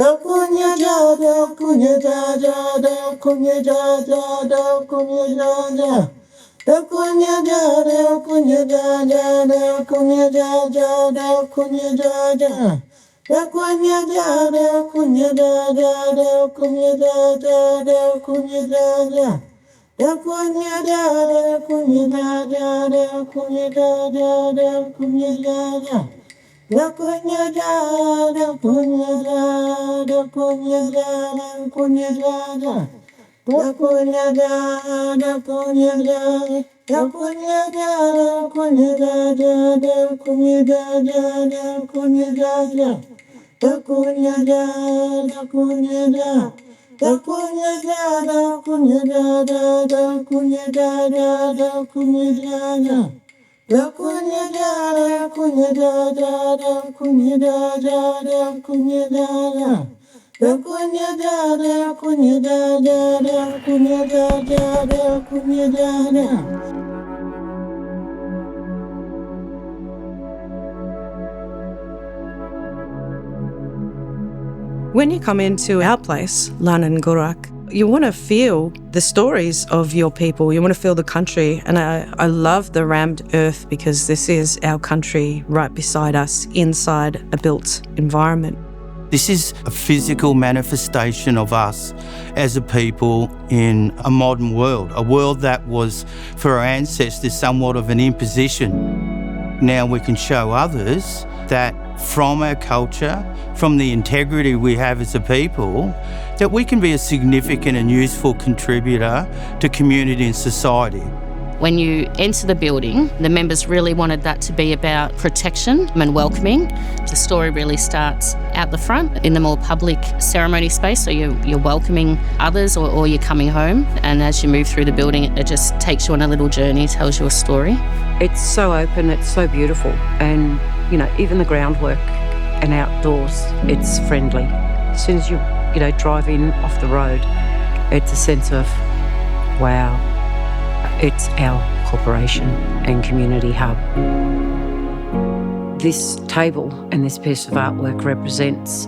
Kunya Dja Dja, Kunya Dja Dja, Kunya Dja Dja, Kunya Dja Dja. Kunya Dja Dja, Kunya Dja Dja, Kunya Dja Dja, Kunya Dja Dja. Kunya Dja Dja, Kunya Dja Dja, Kunya Dja Dja, Kunya Dja Dja. Kunya Dja Dja, Kunya Dja Dja, Kunya Dja Dja, Kunya Dja Dja. Kunya Dja Dja, Kunya Dja Dja, Kunya Dja Dja, Kunya Dja Dja. Kunya Dja Dja, Kunya Dja Dja, Kunya Dja Dja, Kunya Dja Dja, Kunya Dja Dja, Kunya Dja Dja. Kunya Dja Dja, Kunya Dja. Kunya Dja Dja, Kunya Dja Dja, Kunya Dja Dja, Kunya Dja Dja. Kunya Dja Dja, Kunya Dja Dja, Kunya Dja Dja, Kunya Dja Dja. Kunya Dja Dja, Kunya Dja Dja, Kunya Dja Dja, Kunya Dja Dja. When you come into our place, Larnangurrak, you want to feel the stories of your people. You want to feel the country. And I love the rammed earth because this is our country right beside us, inside a built environment. This is a physical manifestation of us as a people in a modern world, a world that was, for our ancestors, somewhat of an imposition. Now we can show others that from our culture, from the integrity we have as a people, that we can be a significant and useful contributor to community and society. When you enter the building, the members really wanted that to be about protection and welcoming. The story really starts out the front in the more public ceremony space, so you're welcoming others or you're coming home, and as you move through the building, it just takes you on a little journey, tells you a story. It's so open, it's so beautiful, and you know, even the groundwork and outdoors, it's friendly. As soon as you drive in off the road, it's a sense of, wow, it's our corporation and community hub. This table and this piece of artwork represents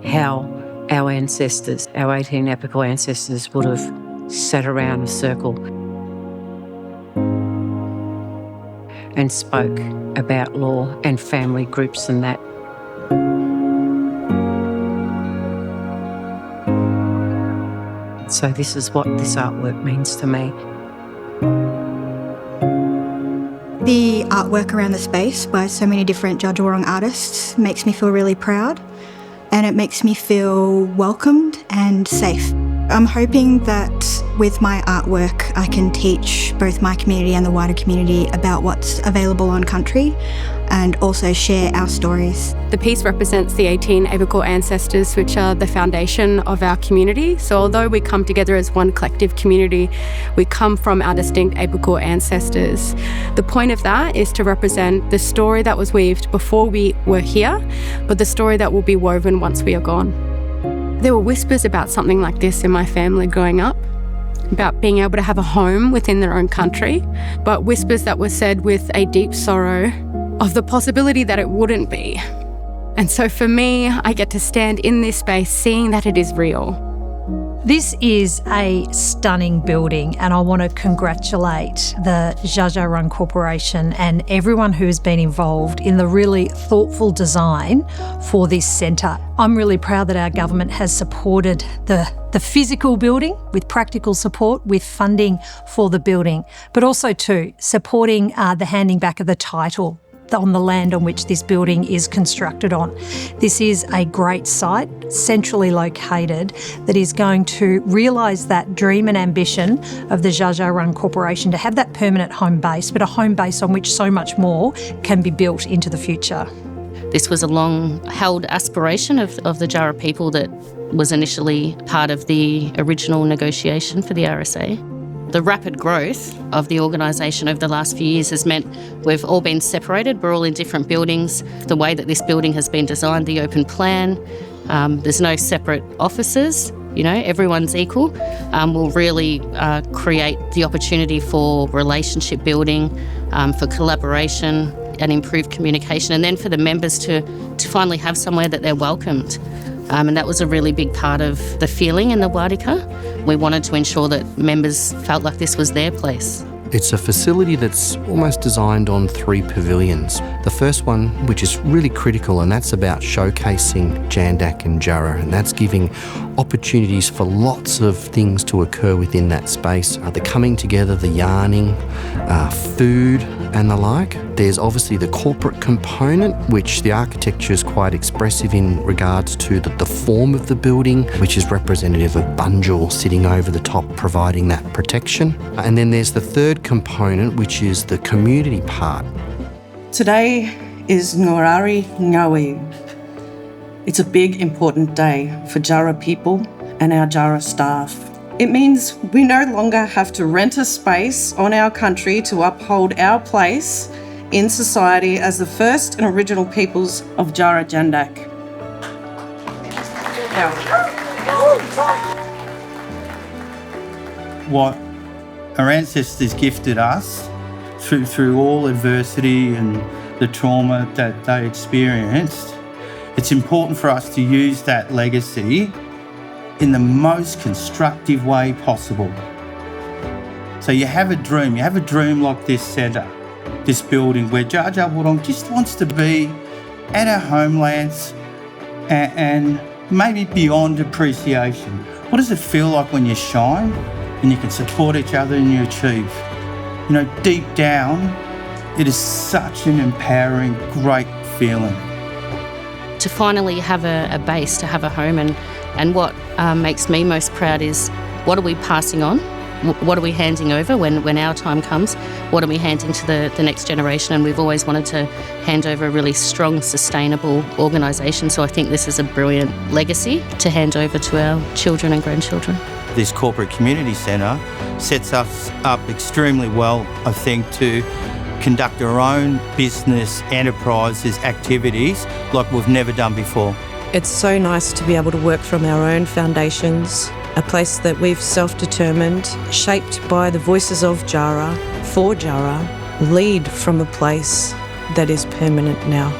how our ancestors, our 18 epical ancestors, would have sat around a circle and spoke about law and family groups and that. So this is what this artwork means to me. The artwork around the space by so many different Dja Dja Wurrung artists makes me feel really proud, and it makes me feel welcomed and safe. I'm hoping that with my artwork I can teach both my community and the wider community about what's available on country and also share our stories. The piece represents the 18 apical ancestors, which are the foundation of our community. So although we come together as one collective community, we come from our distinct apical ancestors. The point of that is to represent the story that was weaved before we were here, but the story that will be woven once we are gone. There were whispers about something like this in my family growing up, about being able to have a home within their own country, but whispers that were said with a deep sorrow of the possibility that it wouldn't be. And so for me, I get to stand in this space seeing that it is real. This is a stunning building, and I want to congratulate the Dja Dja Wurrung Corporation and everyone who has been involved in the really thoughtful design for this centre. I'm really proud that our government has supported the physical building with practical support, with funding for the building, but also too supporting the handing back of the title on the land on which this building is constructed on. This is a great site, centrally located, that is going to realise that dream and ambition of the Dja Dja Wurrung Corporation to have that permanent home base, but a home base on which so much more can be built into the future. This was a long-held aspiration of the DJAARA people that was initially part of the original negotiation for the RSA. The rapid growth of the organisation over the last few years has meant we've all been separated. We're all in different buildings. The way that this building has been designed, the open plan, there's no separate offices, everyone's equal, will really create the opportunity for relationship building, for collaboration and improved communication, and then for the members to finally have somewhere that they're welcomed. And that was a really big part of the feeling in the Wadika. We wanted to ensure that members felt like this was their place. It's a facility that's almost designed on 3 pavilions. The first one, which is really critical, and that's about showcasing Dja and DJAARA, and that's giving opportunities for lots of things to occur within that space. The coming together, the yarning, food and the like. There's obviously the corporate component, which the architecture is quite expressive in regards to the form of the building, which is representative of Bunjil sitting over the top, providing that protection. And then there's the third component, which is the community part. Today is Ngurari Ngawi. It's a big, important day for DJAARA people and our DJAARA staff. It means we no longer have to rent a space on our country to uphold our place in society as the first and original peoples of DJAARA Jandak. What our ancestors gifted us through all adversity and the trauma that they experienced, it's important for us to use that legacy in the most constructive way possible. So you have a dream like this centre, this building where Dja Dja Wurrung just wants to be at our homelands and maybe beyond appreciation. What does it feel like when you shine and you can support each other and you achieve? You know, deep down, it is such an empowering, great feeling. To finally have a base, to have a home, and what makes me most proud is what are we passing on? What are we handing over when our time comes? What are we handing to the next generation? And we've always wanted to hand over a really strong, sustainable organisation. So I think this is a brilliant legacy to hand over to our children and grandchildren. This corporate community centre sets us up extremely well, I think, to conduct our own business enterprises activities like we've never done before. It's so nice to be able to work from our own foundations, a place that we've self-determined, shaped by the voices of DJAARA, for DJAARA, lead from a place that is permanent now.